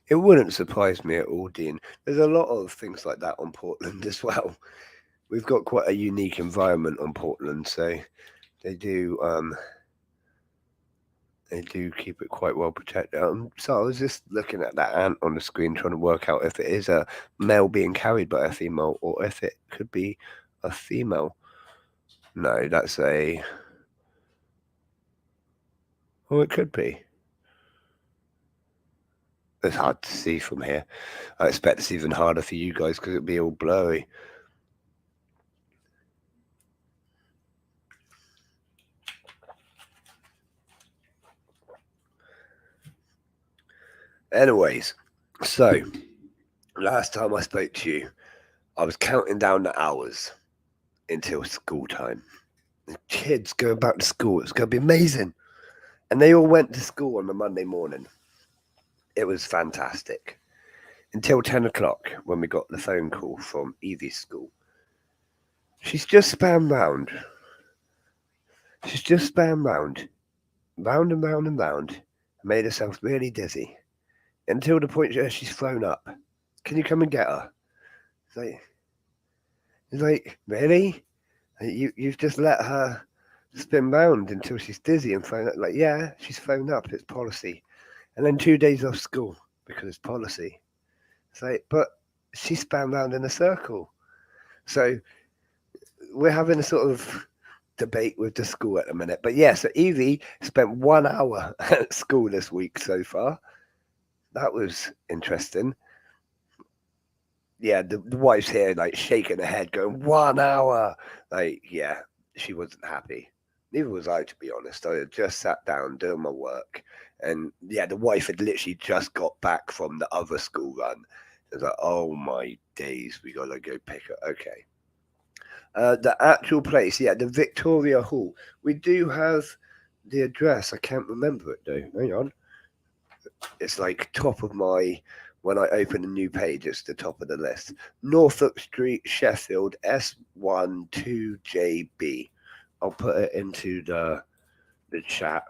It wouldn't surprise me at all, Dean. There's a lot of things like that on Portland as well. We've got quite a unique environment on Portland, so they do they do keep it quite well protected. So I was just looking at that ant on the screen, trying to work out if it is a male being carried by a female or if it could be a female. No, that's a. Oh, it could be. It's hard to see from here. I expect it's even harder for you guys because it'll be all blurry. Anyways, so last time I spoke to you, I was counting down the hours until school time. The kids going back to school. It's going to be amazing. And they all went to school on the Monday morning. It was fantastic. Until 10 o'clock when we got the phone call from Evie's school. She's just spun round. She's just spun round and round and round, and made herself really dizzy. Until the point where she's thrown up. Can you come and get her? It's like really? You've just let her spin round until she's dizzy and thrown up. Like, yeah, she's thrown up. It's policy. And then 2 days off school because it's policy. It's like, but she spun round in a circle. So we're having a sort of debate with the school at the minute. But yeah, so Evie spent 1 hour at school this week so far. That was interesting. Yeah, the wife's here like shaking her head, going 1 hour. Like, yeah, she wasn't happy. Neither was I, to be honest. I had just sat down doing my work, and yeah, the wife had literally just got back from the other school run. It was like, oh my days, we gotta go pick her. Okay. The actual place, yeah, the Victoria Hall. We do have the address. I can't remember it though. Hang on. It's like top of my, when I open a new page, it's the top of the list. Norfolk Street, Sheffield, S12JB. I'll put it into the chat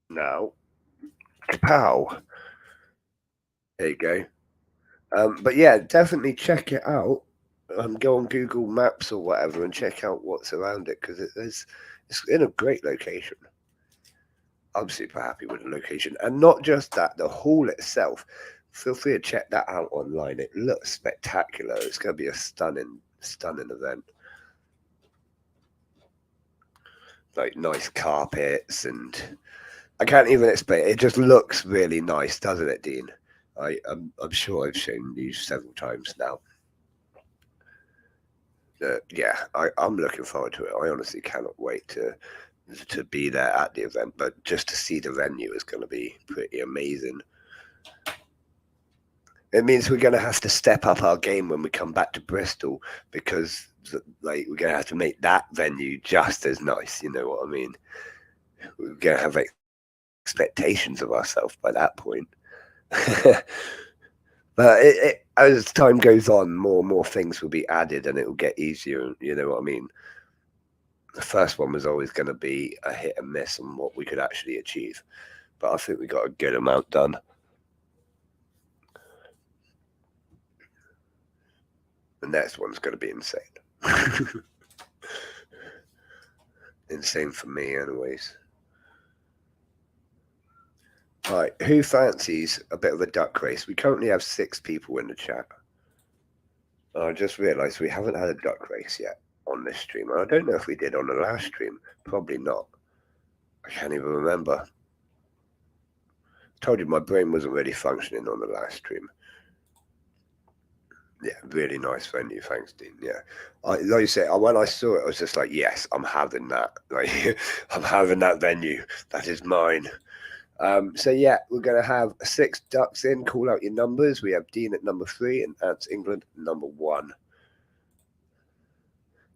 now. Pow. There you go. But yeah, definitely check it out. Go on Google Maps or whatever and check out what's around it because it's in a great location. I'm super happy with the location, and not just that, the hall itself. Feel free to check that out online. It looks spectacular. It's going to be a stunning event. Like nice carpets, and I can't even explain. It just looks really nice, doesn't it, Dean? I'm sure I've shown you several times now. Yeah, I'm looking forward to it. I honestly cannot wait to be there at the event, but just to see the venue is going to be pretty amazing. It means we're going to have to step up our game when we come back to Bristol because like we're going to have to make that venue just as nice. You know what I mean? We're going to have expectations of ourselves by that point. But as time goes on, more and more things will be added and it will get easier. You know what I mean? The first one was always going to be a hit and miss on what we could actually achieve. But I think we got a good amount done. The next one's going to be insane. Insane for me, anyways. Right, who fancies a bit of a duck race? We currently have 6 people in the chat. I just realised we haven't had a duck race yet on this stream. I don't know if we did on the last stream. Probably not. I can't even remember. I told you my brain wasn't really functioning on the last stream. Yeah, really nice venue. Thanks, Dean. Yeah, like you say, when I saw it, I was just like, yes, I'm having that. Like, I'm having that venue. That is mine. So yeah, we're going to have 6 ducks in. Call out your numbers. We have Dean at number 3 and Ants England number 1.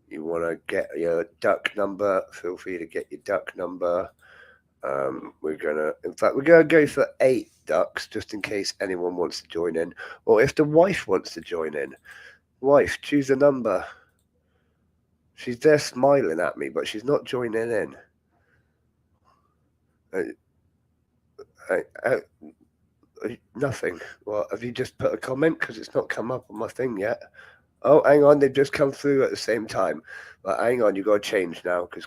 You want to get your duck number? Feel free to get your duck number. We're gonna go for 8 ducks just in case anyone wants to join in, or if the wife wants to join in. Wife, choose a number. She's there smiling at me, but she's not joining in. Nothing. Well, have you just put a comment? Because it's not come up on my thing yet. Oh, hang on, they've just come through at the same time. But hang on, you got to change now because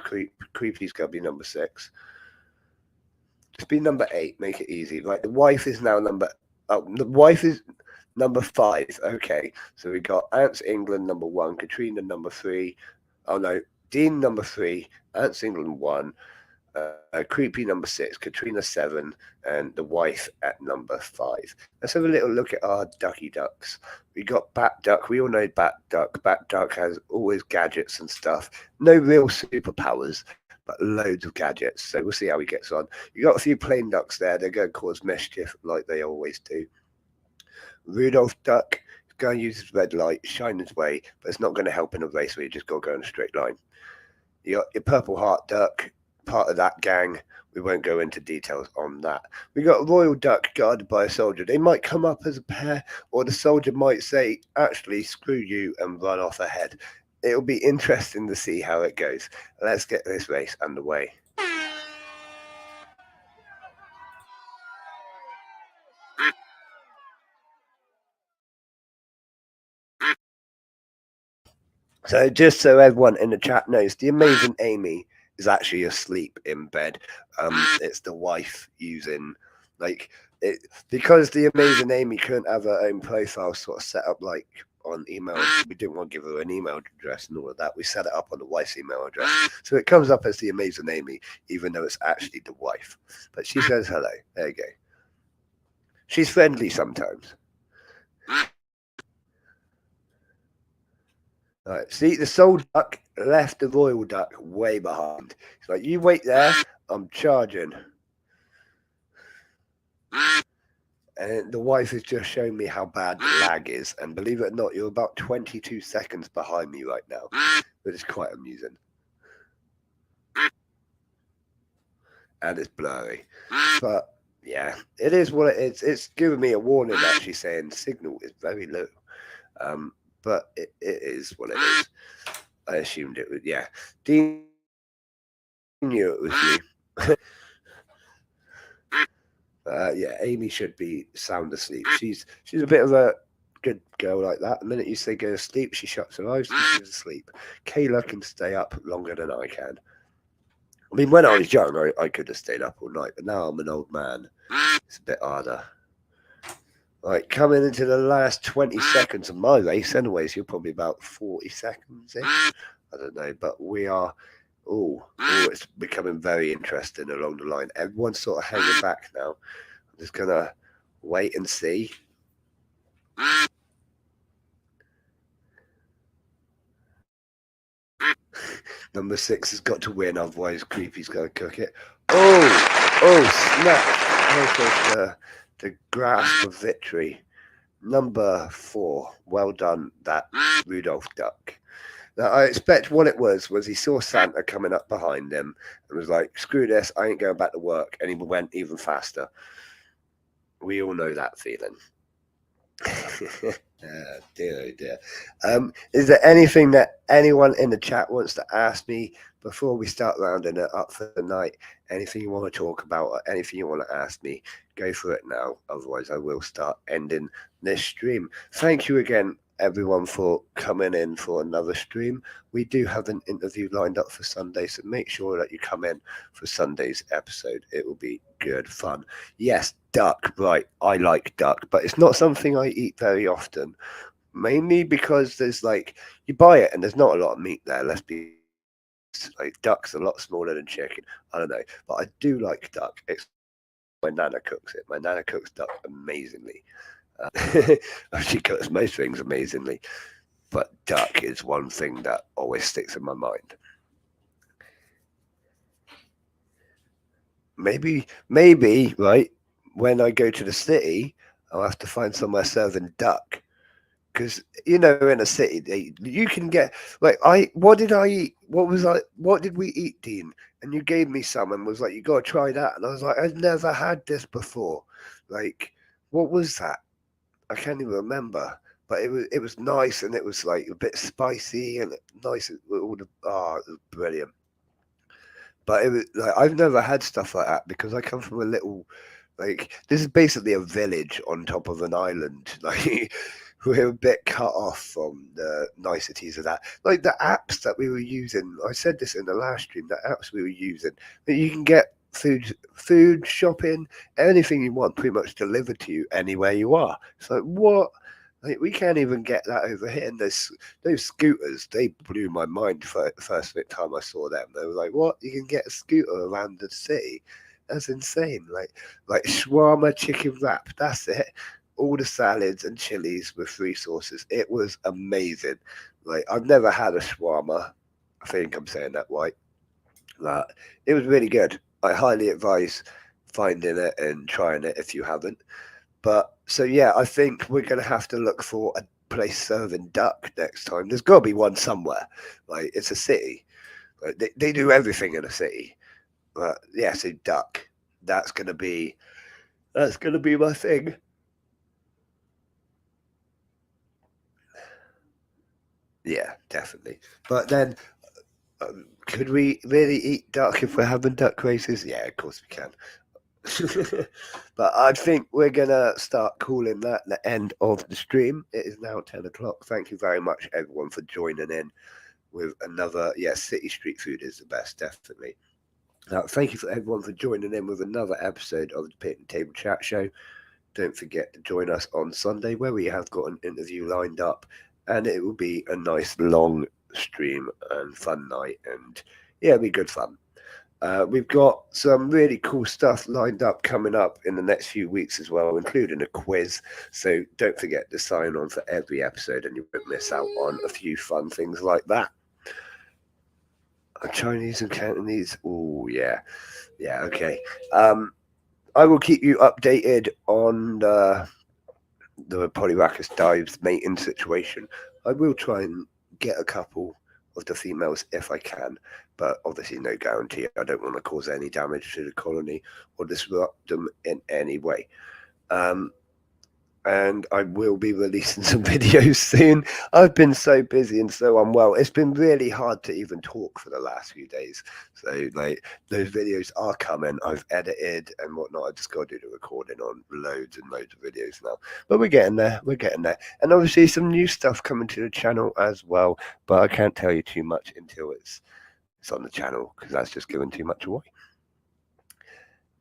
Creepy's got to be number 6. Just be number 8. Make it easy. Like the wife is now the wife is number 5. Okay, so we got Ants England number 1, Katrina number 3. Oh no, Dean number 3, Ants England 1. Creepy number 6, Katrina 7, and the wife at number 5. Let's have a little look at our ducky ducks. We got Bat Duck. We all know Bat Duck. Bat Duck has always gadgets and stuff. No real superpowers, but loads of gadgets. So we'll see how he gets on. You got a few plain ducks there. They're going to cause mischief like they always do. Rudolph Duck is going to use his red light, shine his way, but it's not going to help in a race where you just got to go in a straight line. You got your Purple Heart Duck, part of that gang. We won't go into details on that. We got a Royal Duck guarded by a soldier. They might come up as a pair, or the soldier might say, actually, screw you, and run off ahead. It'll be interesting to see how it goes. Let's get this race underway. So just so everyone in the chat knows, the amazing Amy is actually asleep in bed. It's the wife using it because the amazing Amy couldn't have her own profile sort of set up like on email. We didn't want to give her an email address and all of that. We set it up on the wife's email address, so it comes up as the amazing Amy, even though it's actually the wife. But she says hello. There you go. She's friendly sometimes. Right, see, the soul duck left the royal duck way behind. It's like, you wait there, I'm charging. And the wife has just shown me how bad the lag is. And believe it or not, you're about 22 seconds behind me right now. But it's quite amusing. And it's blurry. But yeah, it is what it is. It's giving me a warning actually saying signal is very low. But it is what it is. I assumed it would, yeah. Dean knew it was you. Yeah, Amy should be sound asleep. She's a bit of a good girl like that. The minute you say go to sleep, she shuts her eyes and she's asleep. Kayla can stay up longer than I can. I mean, when I was young, I could have stayed up all night, but now I'm an old man. It's a bit harder. Right, coming into the last 20 seconds of my race, anyways, you're probably about 40 seconds-ish. I don't know, but we are... Oh, it's becoming very interesting along the line. Everyone's sort of hanging back now. I'm just going to wait and see. Number 6 has got to win, otherwise Creepy's going to cook it. Oh, snap. There's the grasp of victory. Number 4, well done, that Rudolph Duck. Now, I expect what it was he saw Santa coming up behind him and was like, screw this, I ain't going back to work. And he went even faster. We all know that feeling. Dear, oh dear. Is there anything that anyone in the chat wants to ask me before we start rounding it up for the night? Anything you want to talk about or anything you want to ask me, go for it now. Otherwise, I will start ending this stream. Thank you again, everyone, for coming in for another stream. We do have an interview lined up for Sunday, so make sure that you come in for Sunday's episode. It will be good fun. Yes, duck, right, I like duck, but it's not something I eat very often, mainly because there's you buy it and there's not a lot of meat there. Let's be duck's a lot smaller than chicken. I don't know, but I do like duck. It's my nana cooks it. My nana cooks duck amazingly. She cooks most things amazingly, but duck is one thing that always sticks in my mind. Maybe, right, when I go to the city, I'll have to find somewhere serving duck. Because, in a city, you can get, what did I eat? What did we eat, Dean? And you gave me some and was like, you got to try that. And I was like, I've never had this before. What was that? I can't even remember. But it was nice, and it was a bit spicy and nice. It was brilliant. But it was I've never had stuff like that because I come from a little this is basically a village on top of an island. We're a bit cut off from the niceties of that. The apps that we were using, I said this in the last stream, the apps we were using, that you can get food, shopping, anything you want pretty much delivered to you anywhere you are. It's what? We can't even get that over here. And those scooters, they blew my mind for the first time I saw them. They were like, what? You can get a scooter around the city? That's insane. Like shawarma chicken wrap, that's it. All the salads and chilies with 3 sauces. It was amazing. I've never had a shawarma. I think I'm saying that right. It was really good. I highly advise finding it and trying it if you haven't. But so yeah, I think we're gonna have to look for a place serving duck next time. There's got to be one somewhere. Like it's a city. Like, they do everything in a city. But yeah, so duck. That's gonna be my thing. Yeah, definitely. But then, could we really eat duck if we're having duck races? Yeah, of course we can. But I think we're gonna start calling that the end of the stream. It is now 10 o'clock. Thank you very much, everyone, for joining in with another. Yeah, City Street Food is the best, definitely. Thank you for everyone for joining in with another episode of the Pit Table Chat Show. Don't forget to join us on Sunday, where we have got an interview lined up, and it will be a nice long stream and fun night, and yeah, it'll be good fun. We've got some really cool stuff lined up coming up in the next few weeks as well, including a quiz. So don't forget to sign on for every episode and you won't miss out on a few fun things like that. Chinese and Cantonese. Oh, yeah. Yeah, okay. I will keep you updated on the Polyrachus dives mating situation. I will try and get a couple of the females if I can, but obviously no guarantee. I don't want to cause any damage to the colony or disrupt them in any way. And I will be releasing some videos soon. I've been so busy and so unwell. It's been really hard to even talk for the last few days. So like those videos are coming. I've edited and whatnot. I just got to do the recording on loads and loads of videos now. But we're getting there. We're getting there. And obviously some new stuff coming to the channel as well. But I can't tell you too much until it's on the channel because that's just giving too much away.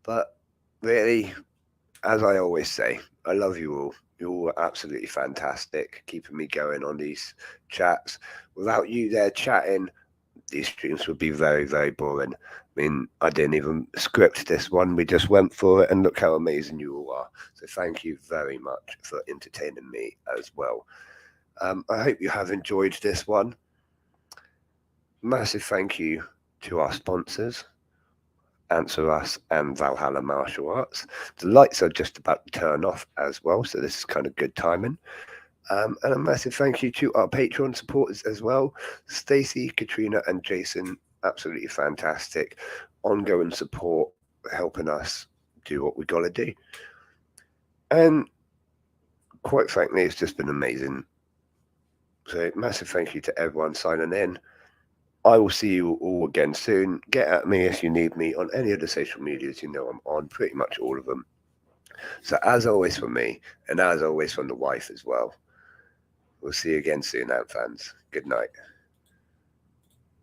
But really, as I always say, I love you all. You're all absolutely fantastic, keeping me going on these chats. Without you there chatting, these streams would be very, very boring. I mean, I didn't even script this one. We just went for it, and look how amazing you all are. So thank you very much for entertaining me as well. I hope you have enjoyed this one. Massive thank you to our sponsors, Answer Us and Valhalla Martial Arts. The lights are just about to turn off as well, so this is kind of good timing. And a massive thank you to our Patreon supporters as well, Stacey, Katrina, and Jason. Absolutely fantastic, ongoing support, helping us do what we got to do. And quite frankly, it's just been amazing. So massive thank you to everyone signing in. I will see you all again soon. Get at me if you need me on any of the social medias. You know I'm on pretty much all of them. So as always from me, and as always from the wife as well, we'll see you again soon, Ant fans. Good night.